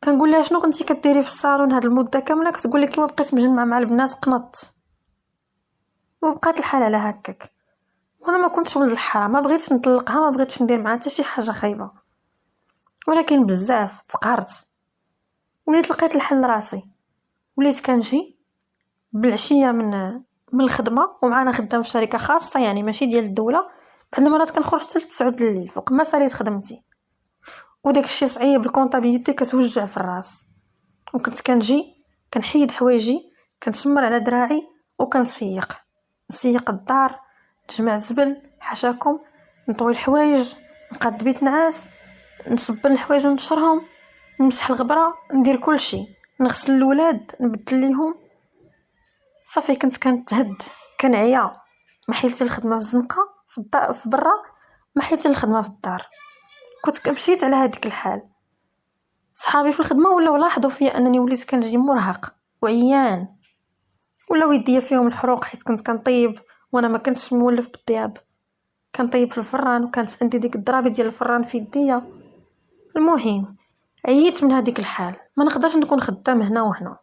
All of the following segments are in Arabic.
كنقول لها شنو كنتي كديري في الصالون هاد المده كامله؟ كتقول لي كيما بقيت مجمعه مع البنات قنطت. وبقات الحال على هكاك. وانا ما كنتش ولد الحرام، ما بغيتش نطلقها، ما بغيتش ندير معها حتى شي حاجه خايبه، ولكن بزاف تقهرت. وليت لقيت الحل راسي، وليت كنجي بالعشيه من الخدمه، ومعانا خدام في شركه خاصه يعني ماشي ديال الدوله. بعض المرات كنخرج حتى ل 9 الليل فوق ما ساليت خدمتي، وداك الشيء صعيب. الكونطابيليتي كتوجع في الراس. وكنت كنجي كنحيد حوايجي، كنشمر على دراعي وكنسيق الدار، نجمع الزبل حاشاكم، نطوي الحوايج، نقاد بيت نعاس، نصبن الحوايج ونشرهم، نمسح الغبره، ندير كل شيء، نغسل الولاد، نبدل ليهم. صافي كنت كنتهد، كنعيا. ما حيلتي الخدمه في الزنقه في برا، ما حيلتي الخدمه في الدار. كنت مشيت على هذيك الحال. صحابي في الخدمه ولاو لاحظوا فيا انني وليت كنجي مرهق وعيان، ولاو يديا فيهم الحروق حيت كنت كنطيب وانا ما كنتش مولف بالطياب. كنطيب في الفران وكانت عندي ديك الضرابه ديال الفران في يديا. المهم عييت من هذيك الحال، ما نقدرش نكون خدام هنا وهنا.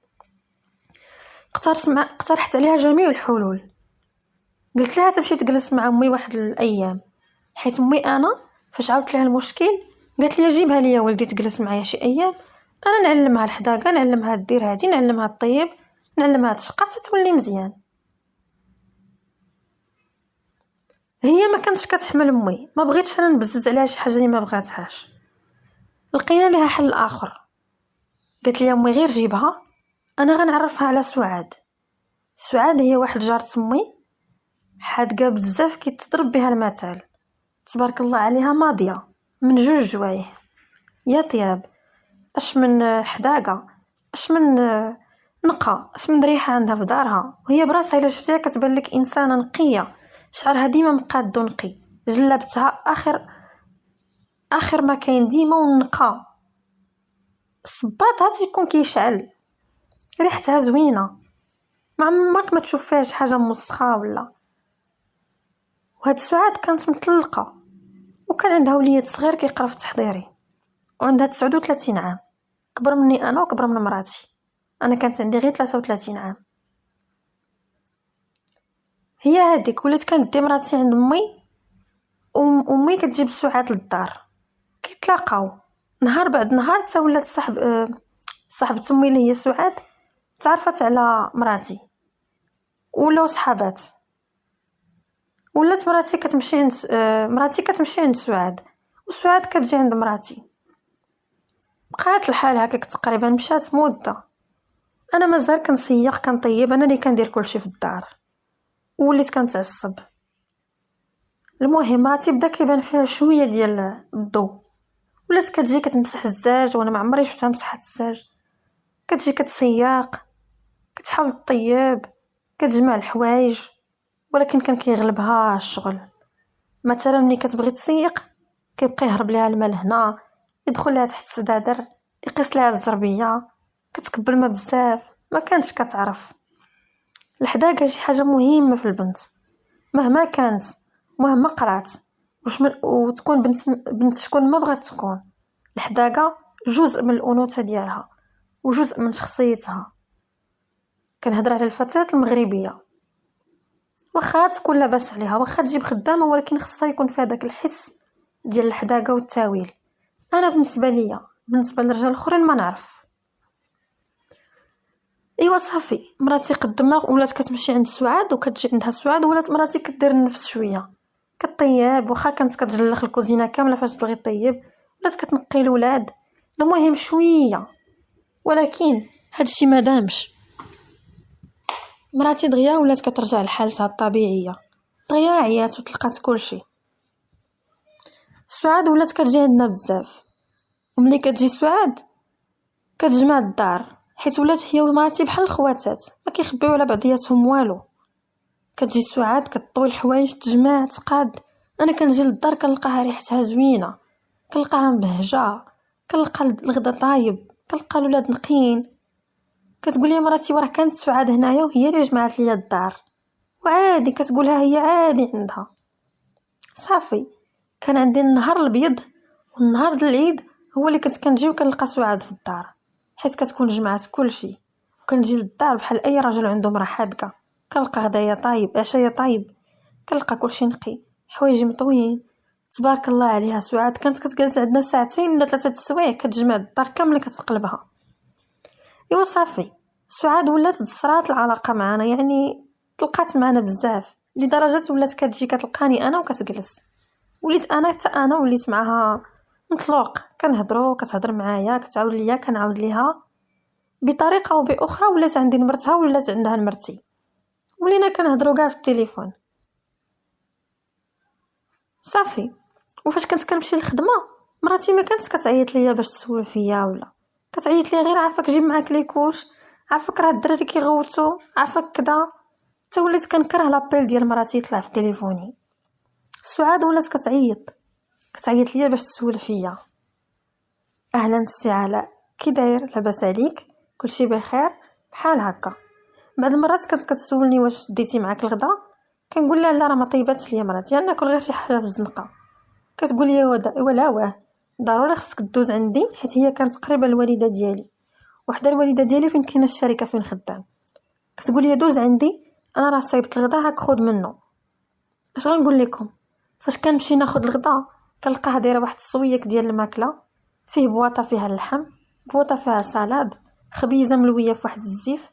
اقترحت عليها جميع الحلول. قلت لها تمشي تجلس مع امي واحد الايام، حيت امي انا فاش عاودت لها المشكل قالت لي جيبها ليا ولدي تجلس معايا شي ايام، انا نعلمها الحداقه، نعلمها دير هادي، نعلمها الطيب، نعلمها تشقى حتى تولي مزيان. هي ما كانتش كتحمل امي، ما بغيتش انا نبزز عليها شي حاجه اللي ما بغاتهاش. لقينا لها حل اخر. قالت لي امي غير جيبها، انا غنعرفها على سعاد. سعاد هي واحد جارة امي حادقه بزاف كيتضرب بها المثل، تبارك الله عليها، ماضيه من جوج جوايه يا طياب. اش من حداقه، اش من نقا، اش من ريحه عندها في دارها. وهي براسها الا شفتيها كتبان لك انسانه نقيه، شعرها ديما مقاد نقي، جلابتها اخر ما كاين ديما ونقا، صباطها تيكون كيشعل، ريحتها زوينه، ما عمرك ما تشوف فيها شي حاجه موسخه ولا. وهاد سعاد كانت مطلقه، وكان عندها وليد صغير كيقرا في التحضيري، وعندها 39 عام، كبر مني انا وكبر من مراتي. انا كانت عندي غير 33 عام. هي هذيك ولات كندي مراتي عند امي، امي كتجيب سعاد للدار، كيتلاقاو نهار بعد نهار حتى ولات صاحبه امي اللي هي سعاد تعرفت على مراتي، ولاو صحابات. ولات مراتي كتمشي عند سعاد، وسعاد كتجي عند مراتي. بقات الحال هكاك تقريبا، مشات مده. انا مازال كنسيق كنطيب، انا اللي كندير كلشي في الدار، وليت كنتعصب. المهم مراتي بدا كيبان فيها شويه ديال الضوء، ولات كتجي كتمسح الزاج، وانا ما عمري شفتها مسحات الزاج. كتجي كتسيق، كتحاول تطيب، كتجمع الحوايج، ولكن كان كيغلبها الشغل. مثلا ملي كتبغي تسيق كيبقى يهرب لها الماء هنا، يدخل لها تحت السدادر، يقيس لها الزربيه، كتكبر ما بزاف. ما كانتش كتعرف الحداقه شي حاجه مهمه في البنت، مهما كانت، مهما قرات، وتكون بنت شكون ما بغات تكون. الحداقه جزء من الانوثه ديالها وجزء من شخصيتها. كنهضر على الفتاه المغربيه، واخا تكون لاباس عليها، واخا تجيب خدامه، ولكن خصها يكون فيها داك الحس ديال الحداقه والتاويل. انا بالنسبه ليا، بالنسبه للرجال الاخرين ما نعرف. ايوا صافي مراتي قدمها، ولات كتمشي عند سعاد وكتجي عندها سعاد، ولات مراتي كدير النفس شويه، كطيب. واخا كانت كتجلخ الكوزينه كامله فاش تبغي طيب، ولات كتنقي الولاد. المهم شويه، ولكن هادشي ما دامش. مراتي دغيا ولات كترجع لحالتها الطبيعيه، دغيا عيات وتلقات كلشي. سعاد ولات كتجي عندنا بزاف، وملي كتجي سعاد كتجمع الدار، حيت ولات هي ومراتي بحال الخواتات، ما كيخبيو على بعضياتهم والو. كتجي سعاد كطوي الحوايج، تجمع، تقاد. انا كنجي للدار كنلقاها ريحتها زوينه، كنلقاها مبهجه، كنلقى الغدا طايب، كنلقى الولاد نقيين. كتقول لي مراتي وراه كانت سعاد هنايا وهي اللي جمعت لي الدار، وعادي كتقولها هي عادي عندها. صافي كان عندي النهار الابيض والنهار د العيد هو اللي كنت كنجي وكنلقى سعاد في الدار. حيت كتكون جمعات كلشي، وكنجي للدار بحال اي راجل عنده مرا حادقه، كنلقى غدايا طايب، عشايا طايب، كنلقى كلشي نقي، حوايج مطويين، تبارك الله عليها. سعاد كانت كتجلس عندنا ساعتين ولا 3 السوايع كتجمع الدار كامله كتقلبها. ايوا صافي، سعاد ولات دسرات العلاقه معنا، يعني تلقات معنا بزاف لدرجه ولات كتجي كتلقاني انا وكتجلس، وليت انا حتى انا وليت معها مطلوق، كنهضروا كتهضر معايا، كتعاود ليا كنعاود ليها بطريقه او باخرى. ولات عندي نمرتها ولات عندها نمرتي، ولينا كنهضروا كاع في التليفون صافي. وفاش كنت كنمشي للخدمه مراتي ما كانتش كتعيط ليا باش تسول فيا، ولا كتعيط ليا غير عافاك جيب معاك ليكوش، عافاك راه الدراري كيغوتوا، عافاك كدا. حتى وليت كنكره لابيل ديال مراتي يطلع في تليفوني. سعاد ولات كتعيط ليا باش تسول فيا، اهلا السي علاء كي داير، لاباس عليك، كلشي بخير، بحال هكا. بعض المرات كانت كتسولني واش ديتي معاك الغدا، كنقول لها لا راه ما طيباتش ليا مراتي، انا ناكل غير شي حاجه في الزنقه. كتقول لي ولا واه ضروري خصك دوز عندي، حيت هي كانت قريبه الوالده ديالي، وحده الوالده ديالي فين كاينه الشركه فين خدام. كتقول لي دوز عندي، انا راه صايبت الغدا هاك خذ منه. اش غنقول لكم، فاش كنمشي ناخذ الغدا كنلقاها دايره واحد الصويك ديال الماكله، فيه بواطه فيها اللحم، بواطه فيها سالاد، خبيزه ملويه في واحد الزيف،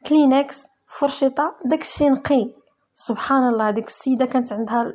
كلينكس، فرشيطه، داكشي نقي. سبحان الله، ديك السيده كانت عندها